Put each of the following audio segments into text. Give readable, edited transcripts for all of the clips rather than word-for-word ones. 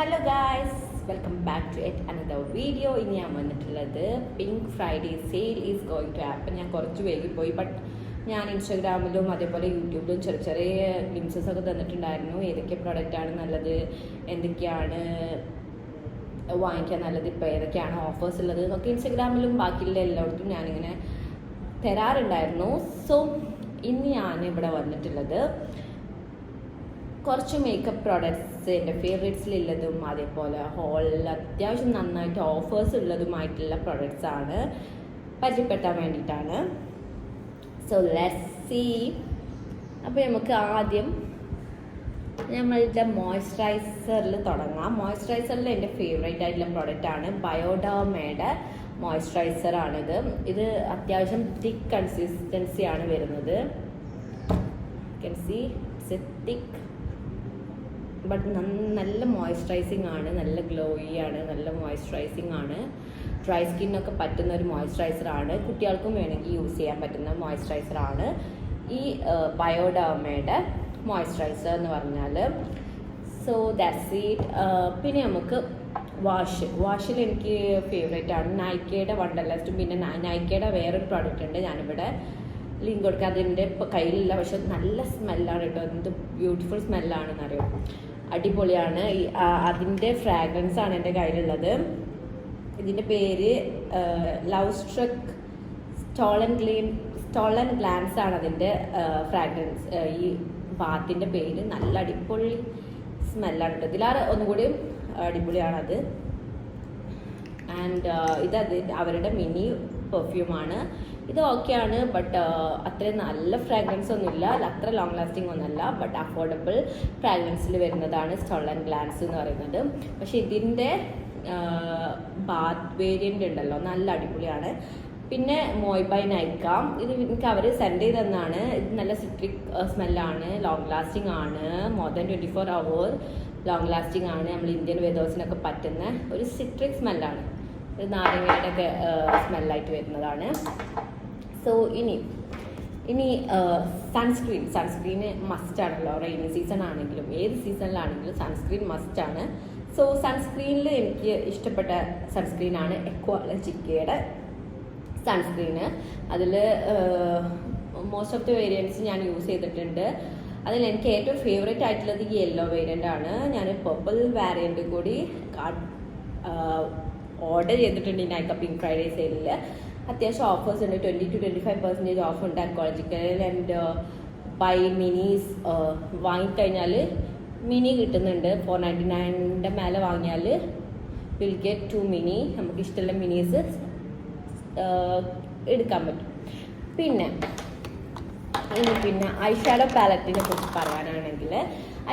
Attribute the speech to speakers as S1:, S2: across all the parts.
S1: Hello guys, welcome back to yet another video. ഇനി ഞാൻ വന്നിട്ടുള്ളത് pink Friday sale is going to happen. ഞാൻ കുറച്ച് വൈകിപ്പോയി, ബട്ട് ഞാൻ ഇൻസ്റ്റാഗ്രാമിലും അതേപോലെ യൂട്യൂബിലും ചെറിയ ചെറിയ ഗ്ലിംസസ് ഒക്കെ തന്നിട്ടുണ്ടായിരുന്നു. ഏതൊക്കെ പ്രൊഡക്റ്റാണ് നല്ലത്, എന്തൊക്കെയാണ് വാങ്ങിക്കാൻ നല്ലത്, ഇപ്പോൾ ഏതൊക്കെയാണ് ഓഫേഴ്സ് ഉള്ളത് എന്നൊക്കെ ഇൻസ്റ്റാഗ്രാമിലും ബാക്കിയുള്ള എല്ലായിടത്തും ഞാനിങ്ങനെ തരാറുണ്ടായിരുന്നു. സോ ഇന്ന് ഞാൻ ഇവിടെ വന്നിട്ടുള്ളത് കുറച്ച് മേക്കപ്പ് പ്രോഡക്ട്സ് എൻ്റെ ഫേവറേറ്റ്സിലുള്ളതും അതേപോലെ ഹോളിൽ അത്യാവശ്യം നന്നായിട്ട് ഓഫേഴ്സ് ഉള്ളതുമായിട്ടുള്ള പ്രോഡക്റ്റ്സ് ആണ് പരിചയപ്പെടുത്താൻ വേണ്ടിയിട്ടാണ്. So let's see. അപ്പോൾ നമുക്ക് ആദ്യം നമ്മളുടെ മോയ്സ്ചറൈസറിൽ തുടങ്ങാം. മോയ്സ്ചറൈസറിൽ എൻ്റെ ഫേവറേറ്റ് ആയിട്ടുള്ള പ്രോഡക്റ്റാണ് ബയോഡർമയുടെ മോയ്സ്ചറൈസറാണിത്. ഇത് അത്യാവശ്യം തിക്ക് കൺസിസ്റ്റൻസിയാണ് വരുന്നത്. കൻ C it's A thick but നല്ല മോയ്സ്ചറൈസിങ് ആണ്, നല്ല ഗ്ലോയി ആണ്, നല്ല മോയ്സ്ചറൈസിങ് ആണ്. ഡ്രൈ സ്കിന്നൊക്കെ പറ്റുന്ന ഒരു മോയ്സ്ചറൈസറാണ്. കുട്ടികൾക്കും വേണമെങ്കിൽ യൂസ് ചെയ്യാൻ പറ്റുന്ന മോയ്സ്ചറൈസറാണ് ഈ ബയോഡർമയുടെ മോയ്സ്ചറൈസർ എന്ന് പറഞ്ഞാൽ. So that's it. പിന്നെ നമുക്ക് വാഷിൽ എനിക്ക് ഫേവറേറ്റ് ആണ് നൈക്കയുടെ വണ്ടർലസ്റ്റും പിന്നെ നൈക്കയുടെ വേറൊരു പ്രോഡക്റ്റ് ഉണ്ട്. ഞാനിവിടെ ലിങ്ക് കൊടുക്കുക. അതിൻ്റെ ഇപ്പോൾ കയ്യിലില്ല, പക്ഷെ നല്ല സ്മെല്ലാണ് കേട്ടോ. എന്ത് ബ്യൂട്ടിഫുൾ സ്മെല്ലാണെന്നറിയോ, അടിപൊളിയാണ്. അതിൻ്റെ ഫ്രാഗ്രൻസ് ആണ് എൻ്റെ കയ്യിലുള്ളത്. ഇതിൻ്റെ പേര് ലവ് സ്ട്രക്ക് സ്റ്റോളൻ ഗ്ലാൻസ് ആണ് അതിൻ്റെ ഫ്രാഗ്രൻസ്. ഈ ബാത്തിൻ്റെ പേര്. നല്ല അടിപൊളി സ്മെല്ലാണ് കേട്ടോ. ഇതിലാറ് ഒന്നുകൂടി അടിപൊളിയാണത്. ആൻഡ് അവരുടെ മിനി പെർഫ്യൂമാണ്. ഇത് ഓക്കെയാണ്, ബട്ട് അത്രയും നല്ല ഫ്രാഗ്രൻസ് ഒന്നുമില്ല, അത്ര ലോങ് ലാസ്റ്റിംഗ് ഒന്നുമല്ല. ബട്ട് അഫോർഡബിൾ ഫ്രാഗ്രൻസിൽ വരുന്നതാണ് സ്റ്റോളൻ ഗ്ലാൻസ് എന്ന് പറയുന്നത്. പക്ഷെ ഇതിൻ്റെ ബാത്ത് വേരിയൻ്റ് ഉണ്ടല്ലോ, നല്ല അടിപൊളിയാണ്. പിന്നെ മോയ് ബൈ നൈക്ക, ഇത് എനിക്ക് അവർ സെൻഡ് ചെയ്ത് തന്നാണ്. ഇത് നല്ല സിട്രിക് സ്മെല്ലാണ്, ലോങ് ലാസ്റ്റിംഗ് ആണ്, more than 24 hours long lasting ആണ്. നമ്മൾ ഇന്ത്യൻ വെതേഴ്സിനൊക്കെ പറ്റുന്ന ഒരു സിട്രിക് സ്മെല്ലാണ്. ഇത് നാരങ്ങയുടെ ഒക്കെ സ്മെല്ലായിട്ട് വരുന്നതാണ്. സോ ഇനി സൺസ്ക്രീന് മസ്റ്റാണല്ലോ. റെയിനി സീസൺ ആണെങ്കിലും ഏത് സീസണിലാണെങ്കിലും സൺസ്ക്രീൻ മസ്റ്റാണ്. സോ സൺസ്ക്രീനിൽ എനിക്ക് ഇഷ്ടപ്പെട്ട സൺസ്ക്രീനാണ് എക്വാളജിക്കയുടെ സൺസ്ക്രീന്. അതിൽ മോസ്റ്റ് ഓഫ് ദി വേരിയൻറ്റ്സ് ഞാൻ യൂസ് ചെയ്തിട്ടുണ്ട്. അതിൽ എനിക്ക് ഏറ്റവും ഫേവറേറ്റ് ആയിട്ടുള്ളത് ഈ യെല്ലോ വേരിയൻ്റ് ആണ്. ഞാൻ പർപ്പിൾ വേരിയൻ്റ് കൂടി ഓർഡർ ചെയ്തിട്ടുണ്ട് ഈ നൈക്ക പിങ്ക് ഫ്രൈഡേ സെയിലിൽ. അത്യാവശ്യം ഓഫേഴ്സ് ഉണ്ട്, 20 to 25% ഓഫ് ഉണ്ട് എക്കോളജിക്കൽ. ആൻഡ് ബൈ മിനീസ് വാങ്ങിക്കഴിഞ്ഞാൽ മിനി കിട്ടുന്നുണ്ട്. 499 മേലെ വാങ്ങിയാൽ വിൽ ഗെറ്റ് 2 മിനി. നമുക്ക് ഇഷ്ടമുള്ള മിനീസ് എടുക്കാൻ പറ്റും. പിന്നെ ഐഷാഡോ പാലറ്റിനെ കുറിച്ച് പറയാനാണെങ്കിൽ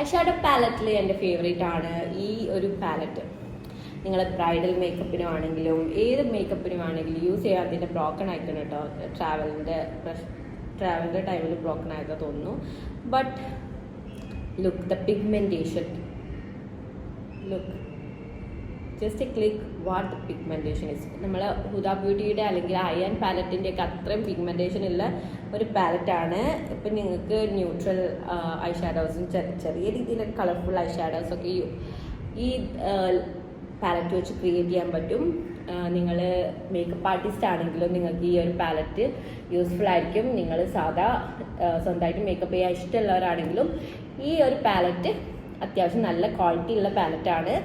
S1: ഐഷാഡോ പാലറ്റിൽ എൻ്റെ ഫേവറേറ്റ് ആണ് ഈ ഒരു പാലറ്റ്. നിങ്ങൾ ബ്രൈഡൽ മേക്കപ്പിനും ആണെങ്കിലും ഏത് മേക്കപ്പിനും ആണെങ്കിലും യൂസ് ചെയ്യാൻ. അതിൻ്റെ ബ്രോക്കൺ ആയിക്കണം കേട്ടോ, ട്രാവലിൻ്റെ ടൈമിൽ ബ്രോക്കൺ ആയിക്കാൻ തോന്നുന്നു. But look the pigmentation, look just A click what the pigmentation is. നമ്മൾ ഹുദ ബ്യൂട്ടിയുടെ അല്ലെങ്കിൽ അയൺ പാലറ്റിൻ്റെ ഒക്കെ അത്രയും പിഗ്മെൻറ്റേഷൻ ഉള്ള ഒരു പാലറ്റാണ്. ഇപ്പം നിങ്ങൾക്ക് ന്യൂട്രൽ ഐ ഷാഡോസും ചെറിയ രീതിയിലൊക്കെ കളർഫുൾ ഐ ഷാഡോസൊക്കെ ഈ പാലറ്റ് വെച്ച് ക്രിയേറ്റ് ചെയ്യാൻ പറ്റും. നിങ്ങൾ മേക്കപ്പ് ആർട്ടിസ്റ്റ് ആണെങ്കിലും നിങ്ങൾക്ക് ഈ ഒരു പാലറ്റ് യൂസ്ഫുൾ ആയിരിക്കും. നിങ്ങൾ സാധാ സ്വന്തമായിട്ട് മേക്കപ്പ് ചെയ്യാൻ ഇഷ്ടമുള്ളവരാണെങ്കിലും ഈ ഒരു പാലറ്റ് അത്യാവശ്യം നല്ല ക്വാളിറ്റി ഉള്ള പാലറ്റാണ്.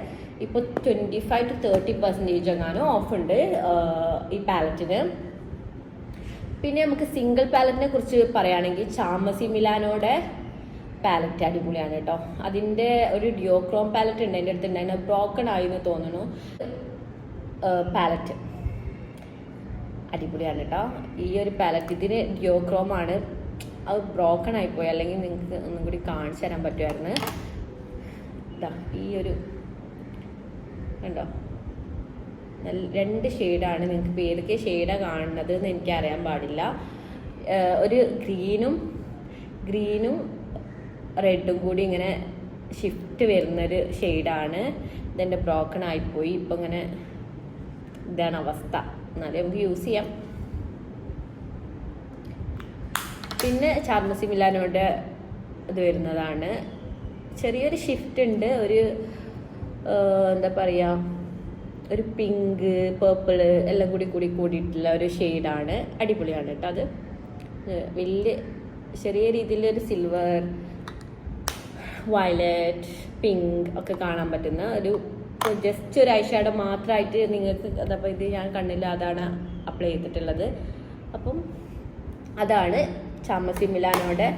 S1: ഇപ്പോൾ 25 to 30% എങ്ങാനും ഓഫ് ഉണ്ട് ഈ പാലറ്റിന്. പിന്നെ നമുക്ക് സിംഗിൾ പാലറ്റിനെ കുറിച്ച് പറയുകയാണെങ്കിൽ ചാമസി മിലാനോയുടെ പാലറ്റ് അടിപൊളിയാണ് കേട്ടോ. അതിൻ്റെ ഒരു ഡിയോക്രോം പാലറ്റ് ഉണ്ട് എൻ്റെ അടുത്ത് ഉണ്ടായിരുന്നു, ബ്രോക്കൺ ആയെന്ന് തോന്നുന്നു. പാലറ്റ് അടിപൊളിയാണ് കേട്ടോ ഈ ഒരു പാലറ്റ്. ഇതിന് ഡിയോക്രോം ആണ്, അത് ബ്രോക്കൺ ആയിപ്പോയി, അല്ലെങ്കിൽ നിങ്ങൾക്ക് ഒന്നും കൂടി കാണിച്ചു തരാൻ പറ്റുമായിരുന്നു. ഇതാ ഈ ഒരു കണ്ടോ, 2 ഷെയ്ഡാണ്. നിങ്ങൾക്ക് ഇപ്പോൾ ഏതൊക്കെ ഷെയ്ഡാണ് കാണുന്നത് എന്ന് എനിക്കറിയാൻ പാടില്ല. ഒരു ഗ്രീനും റെഡും കൂടി ഇങ്ങനെ ഷിഫ്റ്റ് വരുന്നൊരു ഷെയ്ഡാണ്. ഇതെൻ്റെ ബ്രോക്കൺ ആയിപ്പോയി. ഇപ്പം ഇങ്ങനെ ഇതാണ് അവസ്ഥ. എന്നാലും നമുക്ക് യൂസ് ചെയ്യാം. പിന്നെ ചാമസി മിലാനോയുടെ ഇത് വരുന്നതാണ്. ചെറിയൊരു ഷിഫ്റ്റ് ഉണ്ട്, ഒരു എന്താ പറയുക, ഒരു പിങ്ക് പേർപ്പിള് എല്ലാം കൂടിയിട്ടുള്ള ഒരു ഷെയ്ഡാണ്. അടിപൊളിയാണ് കേട്ടോ. അത് വലിയ ചെറിയ രീതിയിലൊരു സിൽവർ, വയലറ്റ്, പിങ്ക് ഒക്കെ കാണാൻ പറ്റുന്ന ഒരു ജസ്റ്റ് ഒരു ഐ ഷാഡോ മാത്രമായിട്ട് നിങ്ങൾക്ക് അതപ്പോൾ ഇത് ഞാൻ കണ്ണില്ല, അതാണ് അപ്ലൈ ചെയ്തിട്ടുള്ളത്. അപ്പം അതാണ് ചാമസി മിലാനോയുടെ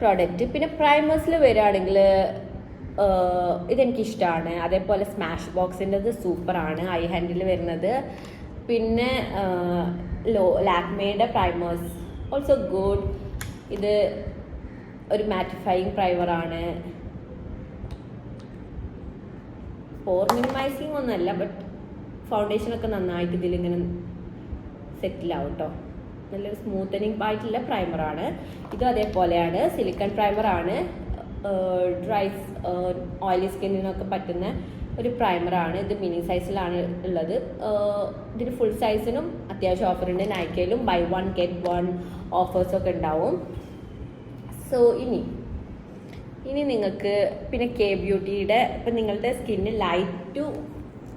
S1: പ്രോഡക്റ്റ്. പിന്നെ പ്രൈമേഴ്സിൽ വരികയാണെങ്കിൽ ഇതെനിക്കിഷ്ടമാണ്. അതേപോലെ സ്മാഷ് ബോക്സിൻ്റെത് സൂപ്പറാണ്, ഐ ഹാൻഡിൽ വരുന്നത്. പിന്നെ ലാക്മേയുടെ പ്രൈമേഴ്സ് ഓൾസോ ഗുഡ്. ഇത് ഒരു മാറ്റിഫൈയിങ് പ്രൈമറാണ്, പോർ മിനിമൈസിങ് ഒന്നുമല്ല, ബട്ട് ഫൗണ്ടേഷനൊക്കെ നന്നായിട്ട് ഇതിലിങ്ങനെ സെറ്റിലാവും കേട്ടോ. നല്ലൊരു സ്മൂത്തനിങ് ആയിട്ടുള്ള പ്രൈമറാണ്. ഇതും അതേപോലെയാണ്, സിലിക്കൺ പ്രൈമറാണ്. ഡ്രൈ ഓയിലി സ്കിന്നിനൊക്കെ പറ്റുന്ന ഒരു പ്രൈമറാണ്. ഇത് മിനി സൈസിലാണ് ഉള്ളത്. ഇതിന് ഫുൾ സൈസിനും അത്യാവശ്യം ഓഫറുണ്ട്. നൈക്കയിലും ബൈ 1 get 1 ഓഫേഴ്സൊക്കെ ഉണ്ടാവും. സോ ഇനി നിങ്ങൾക്ക് പിന്നെ കെ ബ്യൂട്ടിയുടെ, ഇപ്പം നിങ്ങളുടെ സ്കിന്ന് ലൈറ്റ് ടു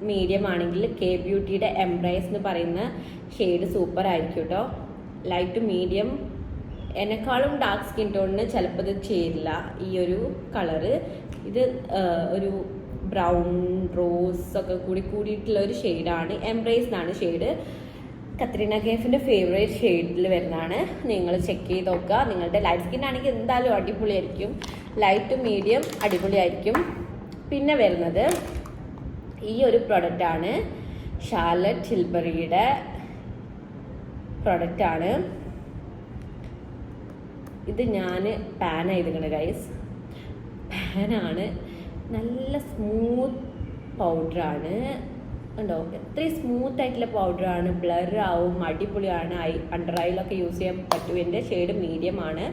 S1: മീഡിയം ആണെങ്കിൽ കെ ബ്യൂട്ടിയുടെ എംബ്രേസ് എന്ന് പറയുന്ന ഷെയ്ഡ് സൂപ്പർ ആയിരിക്കും കേട്ടോ. ലൈറ്റ് ടു മീഡിയം എന്നെക്കാളും ഡാർക്ക് സ്കിൻ ടോണിന് ചിലപ്പോൾ ഇത് ചേരില്ല ഈ ഒരു കളറ്. ഇത് ഒരു ബ്രൗൺ റോസ് ഒക്കെ കൂടിയിട്ടുള്ള ഒരു ഷെയ്ഡാണ്. എംബ്രേസ് എന്നാണ് ഷെയ്ഡ്. കത്രീന കൈഫിൻ്റെ ഫേവറേറ്റ് ഷെയ്ഡിൽ വരുന്നതാണ്. നിങ്ങൾ ചെക്ക് ചെയ്ത് നോക്കുക. നിങ്ങളുടെ ലൈറ്റ് സ്കിൻ ആണെങ്കിൽ എന്തായാലും അടിപൊളിയായിരിക്കും, ലൈറ്റ് ടു മീഡിയം അടിപൊളിയായിരിക്കും. പിന്നെ വരുന്നത് ഈ ഒരു പ്രൊഡക്റ്റാണ്, ഷാർലറ്റ് ടിൽബറിയുടെ പ്രൊഡക്റ്റാണ്. ഇത് ഞാൻ പാൻ ചെയ്തിരിക്കണ ഗൈസ്, പാനാണ്. നല്ല സ്മൂത്ത് പൗഡറാണ്, ഉണ്ടോ? എത്രയും സ്മൂത്ത് ആയിട്ടുള്ള പൗഡറാണ്. ബ്ലർ ആവും, അടിപൊളിയാണ്. അണ്ടർ ഐയിലൊക്കെ യൂസ് ചെയ്യാൻ പറ്റും. എൻ്റെ ഷെയ്ഡ് മീഡിയം ആണ്.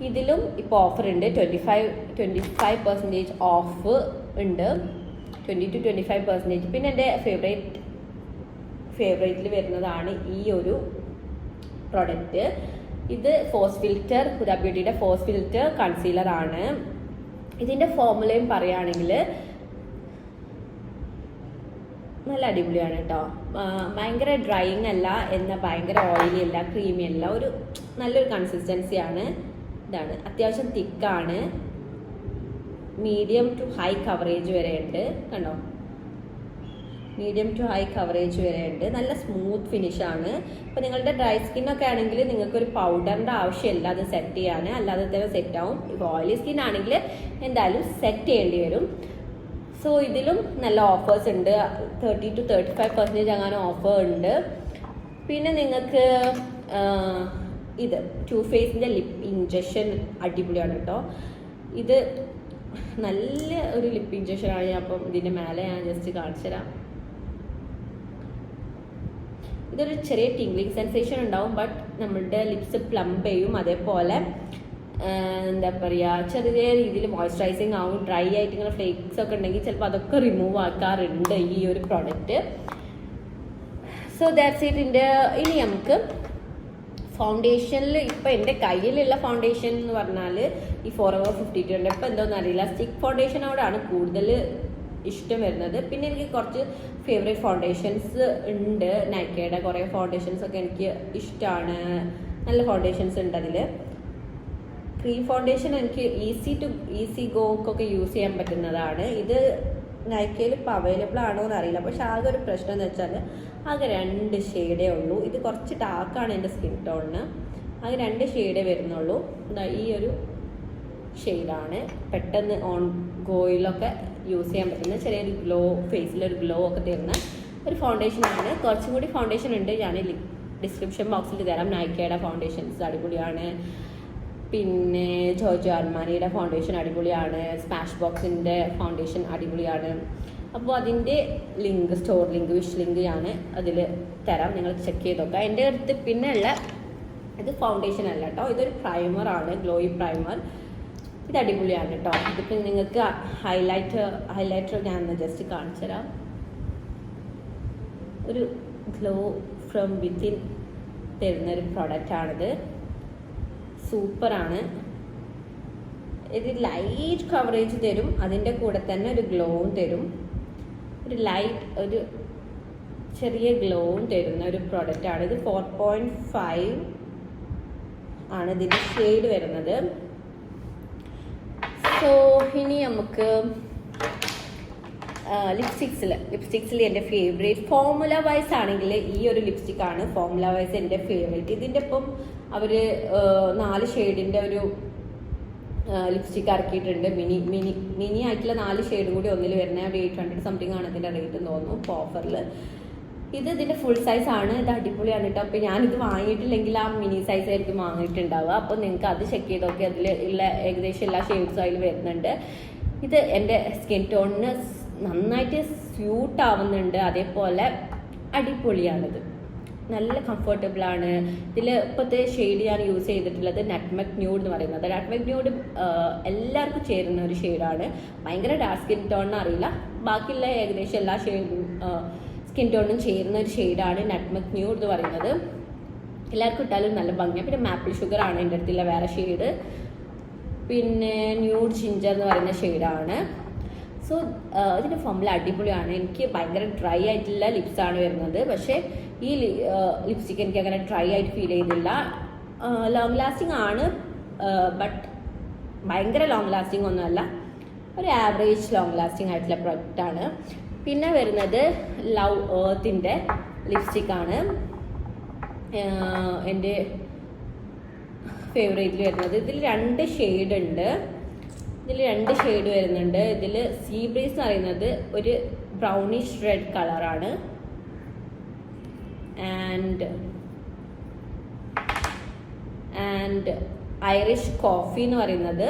S1: ഇതിലും ഇപ്പോൾ ഓഫർ ഉണ്ട്. 25% ഓഫ് ഉണ്ട്, 20 to 25%. പിന്നെ എൻ്റെ ഫേവറേറ്റിൽ വരുന്നതാണ് ഈ ഒരു പ്രൊഡക്റ്റ്. ഇത് ഫോഴ്സ് ഫിൽറ്റർ, ഹുദ ബ്യൂട്ടിയുടെ ഫോഴ്സ് ഫിൽറ്റർ കൺസീലർ ആണ്. ഇതിൻ്റെ ഫോർമുലയും പറയുകയാണെങ്കിൽ നല്ല അടിപൊളിയാണ് കേട്ടോ. ഭയങ്കര ഡ്രൈയിങ് അല്ല, എന്നാൽ ഭയങ്കര ഓയിലി അല്ല, ക്രീമി അല്ല, ഒരു നല്ലൊരു കൺസിസ്റ്റൻസിയാണ്. ഇതാണ്, അത്യാവശ്യം തിക്കാണ്. മീഡിയം ടു ഹൈ കവറേജ് വരെ ഉണ്ട്, കണ്ടോ? മീഡിയം ടു ഹൈ കവറേജ് വരെ ഉണ്ട്. നല്ല സ്മൂത്ത് ഫിനിഷാണ്. ഇപ്പോൾ നിങ്ങളുടെ ഡ്രൈ സ്കിന്നൊക്കെ ആണെങ്കിൽ നിങ്ങൾക്കൊരു പൗഡറിൻ്റെ ആവശ്യമില്ല അത് സെറ്റ് ചെയ്യാൻ, അല്ലാതെ തന്നെ സെറ്റ് ആവും. ഇപ്പോൾ ഓയിലി സ്കിൻ ആണെങ്കിൽ എന്തായാലും സെറ്റ് ചെയ്യേണ്ടി വരും. സോ ഇതിലും നല്ല ഓഫേഴ്സ് ഉണ്ട്, 30 to 35% അങ്ങനെ ഓഫർ ഉണ്ട്. പിന്നെ നിങ്ങൾക്ക് ഇത് ടു ഫേസിൻ്റെ ലിപ്പ് ഇഞ്ചക്ഷൻ അടിപൊളിയാണ് കേട്ടോ. ഇത് നല്ല ഒരു ലിപ്പ് ഇഞ്ചക്ഷനാണ്. ഞാൻ അപ്പം ഇതിൻ്റെ മേലെ ഞാൻ ജസ്റ്റ് കാണിച്ചു തരാം. ഇതൊരു ചെറിയ ടിംഗ്ലിംഗ് സെൻസേഷൻ ഉണ്ടാവും, ബട്ട് നമ്മളുടെ ലിപ്സ് പ്ലംപ് ചെയ്യും. അതേപോലെ എന്താ പറയുക, ചെറിയ രീതിയിൽ മോയ്സ്ചറൈസിങ് ആവും. ഡ്രൈ ആയിട്ട് ഇങ്ങനെ ഫ്ലേക്സ് ഒക്കെ ഉണ്ടെങ്കിൽ ചിലപ്പോൾ അതൊക്കെ റിമൂവ് ആക്കാറുണ്ട് ഈ ഒരു പ്രോഡക്റ്റ്. So that's it. ഇനി നമുക്ക് ഫൗണ്ടേഷനിൽ ഇപ്പോൾ എൻ്റെ കയ്യിലുള്ള ഫൗണ്ടേഷൻ എന്ന് പറഞ്ഞാൽ ഈ Forever 52 ഉണ്ട്. ഇപ്പോൾ എന്തോന്നും അറിയില്ല, സ്റ്റിക്ക് ഫൗണ്ടേഷനോടാണ് കൂടുതൽ ഇഷ്ടം വരുന്നത്. പിന്നെ എനിക്ക് കുറച്ച് ഫേവറേറ്റ് ഫൗണ്ടേഷൻസ് ഉണ്ട്. നൈക്കയുടെ കുറേ ഫൗണ്ടേഷൻസ് ഒക്കെ എനിക്ക് ഇഷ്ടമാണ്. നല്ല ഫൗണ്ടേഷൻസ് ഉണ്ട് അതിൽ. ക്രീം ഫൗണ്ടേഷൻ എനിക്ക് ഈസി ഗോക്കൊക്കെ യൂസ് ചെയ്യാൻ പറ്റുന്നതാണ്. ഇത് നൈക്കയിൽ ഇപ്പോൾ അവൈലബിൾ ആണോ എന്ന് അറിയില്ല. പക്ഷെ ആകെ ഒരു പ്രശ്നം എന്ന് വെച്ചാൽ ആകെ 2 ഷെയ്ഡേ ഉള്ളൂ. ഇത് കുറച്ച് ഡാർക്കാണ് എൻ്റെ സ്കിൻ ടോണിന്. ആകെ 2 ഷെയ്ഡേ വരുന്നുള്ളൂ. ഈ ഒരു ഷെയ്ഡാണ് പെട്ടെന്ന് ഓൺ ഗോയിലൊക്കെ യൂസ് ചെയ്യാൻ പറ്റുന്ന ചെറിയൊരു ഗ്ലോ, ഫേസിലൊരു ഗ്ലോ ഒക്കെ തരുന്ന ഒരു ഫൗണ്ടേഷനാണ്. കുറച്ചും കൂടി ഫൗണ്ടേഷൻ ഉണ്ട്, ഞാൻ ഡിസ്ക്രിപ്ഷൻ ബോക്സിൽ തരാം. നൈക്കയുടെ ഫൗണ്ടേഷൻസ് അടിപൊളിയാണ്. പിന്നെ ജോർജോ അർമാനിയുടെ ഫൗണ്ടേഷൻ അടിപൊളിയാണ്. സ്മാഷ് ബോക്സിൻ്റെ ഫൗണ്ടേഷൻ അടിപൊളിയാണ്. അപ്പോൾ അതിൻ്റെ link, store link, wish link ഞാൻ അതിൽ തരാം, നിങ്ങൾ ചെക്ക് ചെയ്ത് നോക്കാം. എൻ്റെ അടുത്ത് പിന്നെ ഉള്ള ഇത് ഫൗണ്ടേഷൻ അല്ല കേട്ടോ, ഇതൊരു പ്രൈമറാണ്, ഗ്ലോയി പ്രൈമർ. ഇത് അടിപൊളിയാണ് കേട്ടോ. ഇതിപ്പോൾ നിങ്ങൾക്ക് ഹൈലൈറ്റർ ഞാൻ ജസ്റ്റ് കാണിച്ചു തരാം. ഒരു ഗ്ലോ ഫ്രം വിത്തിൻ തരുന്നൊരു പ്രൊഡക്റ്റാണിത്. സൂപ്പറാണ്. ഇത് ലൈറ്റ് കവറേജ് തരും, അതിൻ്റെ കൂടെ തന്നെ ഒരു ഗ്ലോവും തരും. ഒരു ലൈറ്റ് ഒരു ചെറിയ ഗ്ലോവും തരുന്ന ഒരു പ്രൊഡക്റ്റാണ് ഇത്. 4.5 ആണ് ഇതിൻ്റെ ഷെയ്ഡ് വരുന്നത്. സോ ഇനി നമുക്ക് ലിപ്സ്റ്റിക്സിൽ എൻ്റെ ഫേവറേറ്റ് ഫോർമുല വൈസ് ആണെങ്കിൽ ഈ ഒരു ലിപ്സ്റ്റിക്കാണ് ഫോർമുല വൈസ് എൻ്റെ ഫേവറേറ്റ്. ഇതിൻ്റെ ഒപ്പം അവർ 4 ഷെയ്ഡിൻ്റെ ഒരു ലിപ്സ്റ്റിക്ക് ഇറക്കിയിട്ടുണ്ട്. മിനി ആയിട്ടുള്ള 4 ഷെയ്ഡ് കൂടി ഒന്നിൽ വരുന്ന ഒരു 800 സംതിങ് ആണ് ഇതിൻ്റെ റേറ്റ് തോന്നുന്നു ഇപ്പോൾ ഓഫറിൽ. ഇതിൻ്റെ ഫുൾ സൈസ് ആണ്. ഇത് അടിപൊളിയാണ് കേട്ടോ. അപ്പോൾ ഞാനിത് വാങ്ങിയിട്ടില്ലെങ്കിൽ ആ മിനി സൈസ് ആയിരിക്കും വാങ്ങിയിട്ടുണ്ടാവുക. അപ്പോൾ നിങ്ങൾക്ക് അത് ചെക്ക് ചെയ്ത് നോക്കി അതിൽ ഉള്ള ഏകദേശം എല്ലാ ഷെയ്ഡ്സും അതിൽ വരുന്നുണ്ട്. ഇത് എൻ്റെ സ്കിൻ ടോണിന് നന്നായിട്ട് സ്യൂട്ട് ആവുന്നുണ്ട്. അതേപോലെ അടിപൊളിയാണിത്, നല്ല കംഫർട്ടബിളാണ്. ഇതിൽ ഇപ്പോഴത്തെ ഷെയ്ഡ് ഞാൻ യൂസ് ചെയ്തിട്ടുള്ളത് നട്ട്മെഗ് ന്യൂഡ് എന്ന് പറയുന്നത്. നട്ട്മെഗ് ന്യൂഡ് എല്ലാവർക്കും ചേരുന്ന ഒരു ഷെയ്ഡാണ്. ഭയങ്കര ഡാർക്ക് സ്കിൻ ടോണിന് അറിയില്ല, ബാക്കിയുള്ള ഏകദേശം എല്ലാ ഷെയ്ഡും സ്കിൻ ടോണിനും ചേരുന്ന ഒരു ഷെയ്ഡാണ് നട്ട്മെഗ് ന്യൂഡ് എന്ന് പറയുന്നത്. എല്ലാവർക്കും ഇട്ടാലും നല്ല ഭംഗിയാണ്. പിന്നെ മാപ്പിൾ ഷുഗർ ആണ് എൻ്റെ അടുത്തുള്ള വേറെ ഷെയ്ഡ്. പിന്നെ ന്യൂഡ് ജിഞ്ചർ എന്ന് പറയുന്ന ഷെയ്ഡാണ്. സോ ഇതിൻ്റെ ഫോമിൽ അടിപൊളിയാണ്. എനിക്ക് ഭയങ്കര ഡ്രൈ ആയിട്ടുള്ള ലിപ്സാണ് വരുന്നത്. പക്ഷേ ഈ ലിപ്സ്റ്റിക്ക് എനിക്ക് അങ്ങനെ ഡ്രൈ ആയിട്ട് ഫീൽ ചെയ്തില്ല. ലോങ് ലാസ്റ്റിംഗ് ആണ്, ബട്ട് ഭയങ്കര ലോങ് ലാസ്റ്റിംഗ് ഒന്നുമല്ല, ഒരു ആവറേജ് ലോങ് ലാസ്റ്റിംഗ് ആയിട്ടുള്ള പ്രൊഡക്റ്റാണ്. പിന്നെ വരുന്നത് ലവ് ഏർത്തിൻ്റെ ലിപ്സ്റ്റിക്കാണ് എൻ്റെ ഫേവറേറ്റിൽ വരുന്നത്. ഇതിൽ 2 ഷെയ്ഡ് ഉണ്ട്. വരുന്നുണ്ട്. ഇതിൽ സീ ബ്രീസ് എന്ന് പറയുന്നത് ഒരു ബ്രൗണിഷ് റെഡ് കളറാണ്. ആൻഡ് ഐറിഷ് കോഫി എന്ന് പറയുന്നത്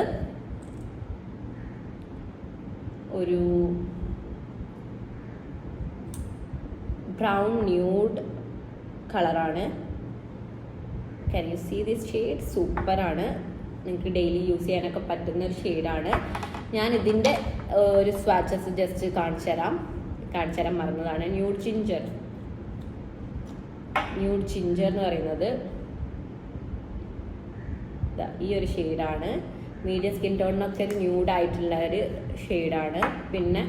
S1: ഒരു ബ്രൗൺ ന്യൂഡ് കളറാണ്. Can you see this shade? സൂപ്പറാണ്, നിങ്ങൾക്ക് ഡെയിലി യൂസ് ചെയ്യാനൊക്കെ പറ്റുന്ന ഒരു ഷെയ്ഡാണ്. ഞാൻ ഇതിൻ്റെ ഒരു സ്വാച്ചസ് ജസ്റ്റ് കാണിച്ചു തരാൻ മറന്നതാണ്. ന്യൂഡ് ജിഞ്ചർ എന്ന് പറയുന്നത് ഈ ഒരു ഷെയ്ഡാണ്. മീഡിയം സ്കിൻ ടോണിനൊക്കെ ഒരു ന്യൂഡായിട്ടുള്ള ഒരു ഷെയ്ഡാണ്. പിന്നെ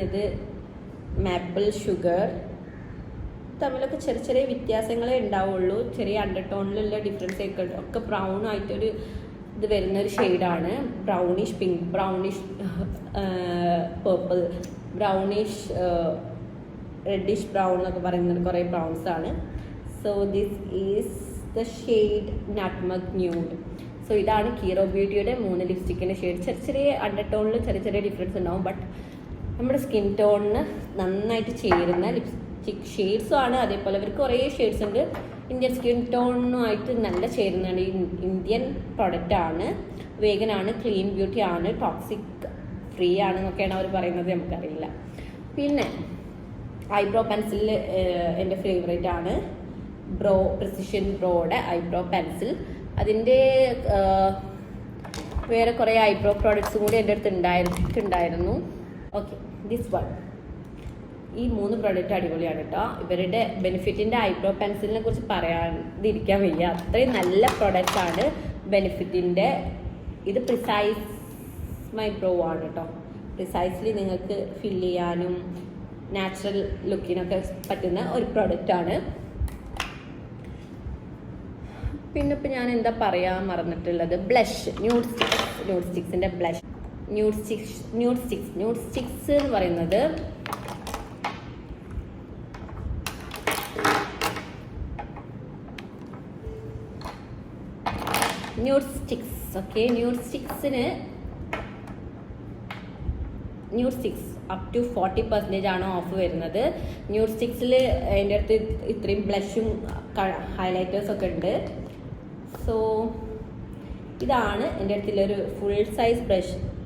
S1: ഇത് മാപ്പിൾ ഷുഗർ. തമ്മിലൊക്കെ ചെറിയ വ്യത്യാസങ്ങളേ ഉണ്ടാവുള്ളൂ. ചെറിയ അണ്ടർടോണിലുള്ള ഡിഫറൻസ് ഒക്കെ ബ്രൗൺ ആയിട്ടൊരു ഇത് വരുന്നൊരു ഷെയ്ഡാണ്. Brownish pink, brownish purple, brownish reddish brown എന്നൊക്കെ പറയുന്നത് കുറേ ബ്രൗൺസ് ആണ്. So this is the shade nutmeg nude. So ഇതാണ് കീറോ ബ്യൂട്ടിയുടെ 3 ലിപ്സ്റ്റിക്കിൻ്റെ ഷെയ്ഡ്. ചെറിയ അണ്ടർടോണിൽ ചെറിയ ഡിഫറൻസ് ഉണ്ടാവും, ബട്ട് നമ്മുടെ സ്കിൻ ടോണിന് നന്നായിട്ട് ചേരുന്ന ലിപ്സ്റ്റിക് ഷെയ്ഡ്സും ആണ്. അതേപോലെ അവർക്ക് കുറേ ഷെയ്ഡ്സ് ഉണ്ട്. ഇന്ത്യൻ സ്കിൻ ടോണുമായിട്ട് നല്ല ചേരുന്നതാണ്. ഇന്ത്യൻ പ്രൊഡക്റ്റാണ്, വേഗനാണ്, ക്ലീൻ ബ്യൂട്ടി ആണ്, ടോക്സിക് ഫ്രീ ആണെന്നൊക്കെയാണ് അവർ പറയുന്നത്, നമുക്കറിയില്ല. പിന്നെ ഐബ്രോ പെൻസിൽ എൻ്റെ ഫേവറേറ്റ് ആണ്. പ്രിസിഷൻ ബ്രോയുടെ ഐബ്രോ പെൻസിൽ. അതിൻ്റെ വേറെ കുറേ ഐബ്രോ പ്രോഡക്ട്സും കൂടി എൻ്റെ അടുത്ത് ഉണ്ടായിരുന്നു. Okay, this one. ഈ 3 പ്രോഡക്റ്റ് അടിപൊളിയാണ് കേട്ടോ. ഇവരുടെ ബെനിഫിറ്റിൻ്റെ ഐബ്രോ പെൻസിലിനെ കുറിച്ച് പറയാതിരിക്കാൻ വയ്യ, അത്രയും നല്ല പ്രോഡക്റ്റ് ആണ് ബെനിഫിറ്റിൻ്റെ. ഇത് പ്രിസൈസ് ഐബ്രോ ആണ് കേട്ടോ. പ്രിസൈസ്ലി നിങ്ങൾക്ക് ഫിൽ ചെയ്യാനും നാച്ചുറൽ ലുക്കിനൊക്കെ പറ്റുന്ന ഒരു പ്രോഡക്റ്റാണ്. പിന്നെ ഇപ്പം ഞാൻ എന്താ പറയാൻ മറന്നിട്ടുള്ളത്, ബ്ലഷ്. ന്യൂഡ് സ്റ്റിക്സിൻ്റെ ബ്ലഷ്. ന്യൂഡ് സ്റ്റിക്സ് എന്ന് പറയുന്നത് ന്യൂഡ് സ്റ്റിക്സ് അപ് ടു 40% ആണ് ഓഫ് വരുന്നത്. ന്യൂഡ് സ്റ്റിക്സിൽ അതിൻ്റെ അടുത്ത് ഇത്രയും ബ്ലഷും ഹൈലൈറ്റേഴ്സൊക്കെ ഉണ്ട്. സോ ഇതാണ് എൻ്റെ അടുത്തുള്ളൊരു ഫുൾ സൈസ്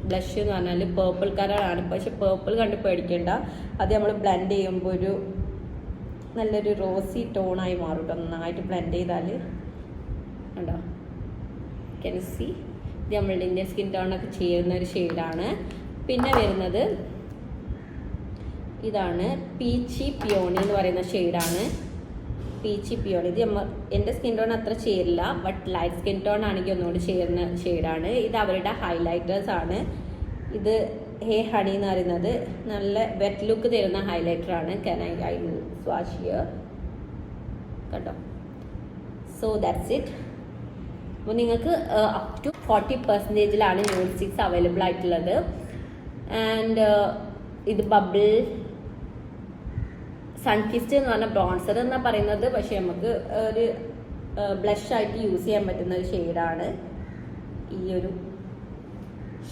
S1: ബ്ലഷ് എന്ന് പറഞ്ഞാൽ പേർപ്പിൾ കളറാണ്. പക്ഷെ പേർപ്പിൾ കണ്ട് പേടിക്കേണ്ട, അത് നമ്മൾ ബ്ലെൻഡ് ചെയ്യുമ്പോൾ ഒരു നല്ലൊരു റോസി ടോണായി മാറും കേട്ടോ. നന്നായിട്ട് ബ്ലെൻഡ് ചെയ്താൽ ഉണ്ടോ, ക്യാൻ യു സീ? ഇത് നമ്മളുടെ ഇന്ത്യൻ സ്കിൻ ടോണൊക്കെ ചെയ്യുന്ന ഒരു ഷെയ്ഡാണ്. പിന്നെ വരുന്നത് ഇതാണ് പീച്ചി പിയോണി എന്ന് പറയുന്ന ഷെയ്ഡാണ്. പീച്ചി പിയോണി ഇത് എൻ്റെ സ്കിൻ ടോൺ അത്ര ചേരില്ല, ബട്ട് ലൈറ്റ് സ്കിൻ ടോൺ ആണെങ്കിൽ ഒന്നുകൂടി ചേരുന്ന ഷെയ്ഡാണ്. ഇത് അവരുടെ ഹൈലൈറ്റേഴ്സ് ആണ്. ഇത് ഹേ ഹണി എന്ന് പറയുന്നത് നല്ല വെറ്റ് ലുക്ക് തരുന്ന ഹൈലൈറ്ററാണ്. ഐ സ്വാഷ് ഹിയർ കേട്ടോ. So that's it. അപ്പോൾ നിങ്ങൾക്ക് അപ് ടു 40%ലാണ് ന്യൂഡ് സ്റ്റിക്സ് അവൈലബിൾ ആയിട്ടുള്ളത്. ആൻഡ് ഇത് ബബിൾ സൺകിസ്റ്റ് എന്ന് പറഞ്ഞ ബ്രോൺസർ എന്നാണ് പറയുന്നത്. പക്ഷെ നമുക്ക് ഒരു ബ്ലഷ് ആയിട്ട് യൂസ് ചെയ്യാൻ പറ്റുന്ന ഒരു ഷെയ്ഡാണ് ഈ ഒരു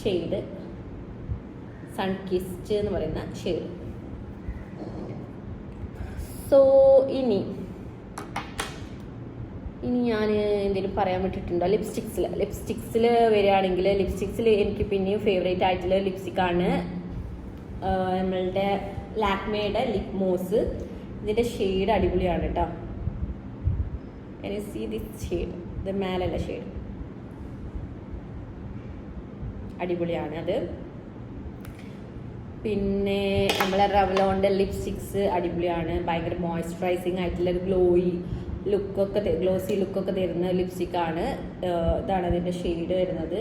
S1: ഷെയ്ഡ്, സൺകിസ്റ്റ് എന്ന് പറയുന്ന ഷെയ്ഡ്. സോ ഇനി ഞാൻ എന്തെങ്കിലും പറയാൻ പറ്റിയിട്ടുണ്ടോ? ലിപ്സ്റ്റിക്സിൽ വരികയാണെങ്കിൽ ലിപ്സ്റ്റിക്സിൽ എനിക്ക് പിന്നെയും ഫേവറേറ്റ് ആയിട്ടുള്ള ലിപ്സ്റ്റിക്കാണ് നമ്മളുടെ ലാക്മേയുടെ ലിപ് മോസ്. ഇതിൻ്റെ ഷെയ്ഡ് അടിപൊളിയാണ് കേട്ടോ. സീ ദിസ് ഷെയ്ഡ്, ഇത് മേലുള്ള ഷെയ്ഡ് അടിപൊളിയാണ് അത്. പിന്നെ നമ്മളെ റെവ്ലോണിൻ്റെ ലിപ്സ്റ്റിക്സ് അടിപൊളിയാണ്. ഭയങ്കര മോയ്സ്ചറൈസിങ് ആയിട്ടുള്ള ഒരു ഗ്ലോസി ലുക്കൊക്കെ തരുന്ന ലിപ്സ്റ്റിക്കാണ്. ഇതാണ് അതിൻ്റെ ഷെയ്ഡ് വരുന്നത്,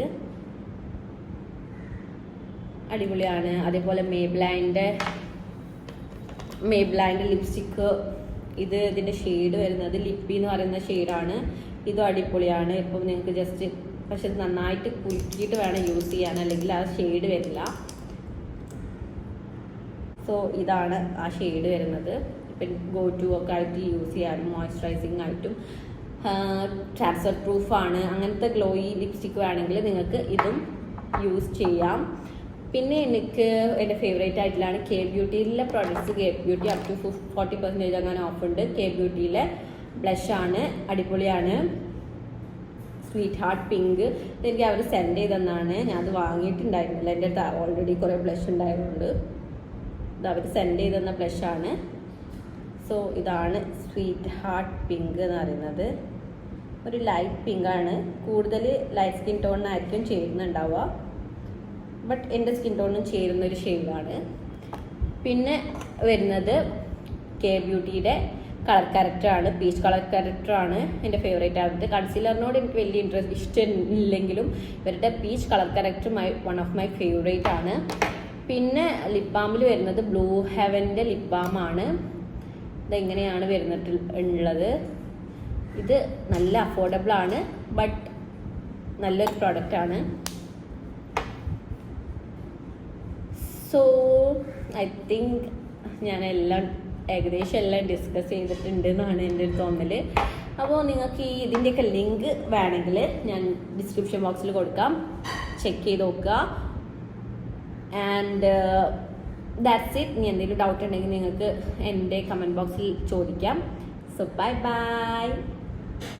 S1: അടിപൊളിയാണ്. അതേപോലെ മേബ്ലൈൻ്റെ ലിപ്സ്റ്റിക്ക്, ഇതിൻ്റെ ഷെയ്ഡ് വരുന്നത് ലിപ്പി എന്ന് പറയുന്ന ഷെയ്ഡാണ്. ഇതും അടിപൊളിയാണ്. ഇപ്പം നിങ്ങൾക്ക് ജസ്റ്റ് പക്ഷെ ഇത് നന്നായിട്ട് കുലുക്കിയിട്ട് വേണം യൂസ് ചെയ്യാൻ, അല്ലെങ്കിൽ ആ ഷെയ്ഡ് വരില്ല. സോ ഇതാണ് ആ ഷെയ്ഡ് വരുന്നത്. ഇപ്പം ഗോ ടു ഒക്കെ ആയിട്ട് യൂസ് ചെയ്യാനും മോയ്സ്ചറൈസിങ് ആയിട്ടും ട്രാൻസ്ഫർ പ്രൂഫാണ്. അങ്ങനത്തെ ഗ്ലോയി ലിപ്സ്റ്റിക്ക് വേണമെങ്കിൽ നിങ്ങൾക്ക് ഇതും യൂസ് ചെയ്യാം. പിന്നെ എനിക്ക് എൻ്റെ ഫേവറേറ്റ് ആയിട്ടുള്ളതാണ് കെ ബ്യൂട്ടിയിലെ products. K beauty up to 40% അങ്ങനെ ഓഫുണ്ട്. കെ ബ്യൂട്ടിയിലെ ബ്ലഷാണ്, അടിപൊളിയാണ്. സ്വീറ്റ് ഹാർട്ട് പിങ്ക്, ഇതെനിക്ക് അവർ സെൻഡ് ചെയ്തെന്നാണ്. ഞാൻ അത് വാങ്ങിയിട്ടുണ്ടായിരുന്നില്ല, എൻ്റെ അടുത്ത് ഓൾറെഡി കുറേ ബ്ലഷ് ഉണ്ടായതുകൊണ്ട് ഇത് അവർ സെൻഡ് ചെയ്തെന്ന ബ്ലഷാണ്. സോ ഇതാണ് സ്വീറ്റ് ഹാർട്ട് പിങ്ക് എന്ന് പറയുന്നത്. ഒരു ലൈറ്റ് പിങ്കാണ്, കൂടുതൽ ലൈറ്റ് സ്കിൻ ടോണിനായിരിക്കും ചേരുന്നുണ്ടാവുക, ബട്ട് എൻ്റെ സ്കിൻ ടോണിനും ചേരുന്നൊരു ഷെയ്ഡാണ്. പിന്നെ വരുന്നത് കെ ബ്യൂട്ടിയുടെ കളർ കറക്റ്ററാണ്, പീച്ച് കളർ കറക്റ്ററാണ് എൻ്റെ ഫേവറേറ്റ് ആയിട്ട്. കൺസീലറിനോട് എനിക്ക് വലിയ ഇഷ്ടമില്ലെങ്കിലും ഇവരുടെ peach colour corrector one of my favourite ആണ്. പിന്നെ ലിപ് ബാമിൽ വരുന്നത് ബ്ലൂ ഹെവൻ്റെ ലിപ് ബാമാണ്. ഇതെങ്ങനെയാണ് ഉള്ളത്. ഇത് നല്ല അഫോർഡബിൾ ആണ്, ബട്ട് നല്ലൊരു പ്രോഡക്റ്റാണ്. സോ ഐ തിങ്ക് ഞാൻ ഏകദേശം എല്ലാം ഡിസ്കസ് ചെയ്തിട്ടുണ്ട് എന്നാണ് എൻ്റെ ഒരു തോന്നൽ. അപ്പോൾ നിങ്ങൾക്ക് ഇതിൻ്റെയൊക്കെ ലിങ്ക് വേണമെങ്കിൽ ഞാൻ ഡിസ്ക്രിപ്ഷൻ ബോക്സിൽ കൊടുക്കാം, ചെക്ക് ചെയ്ത് നോക്കുക. And that's it. ഇനി എന്തെങ്കിലും ഡൗട്ട് ഉണ്ടെങ്കിൽ നിങ്ങൾക്ക് എൻ്റെ കമൻറ്റ് ബോക്സിൽ ചോദിക്കാം. So bye bye.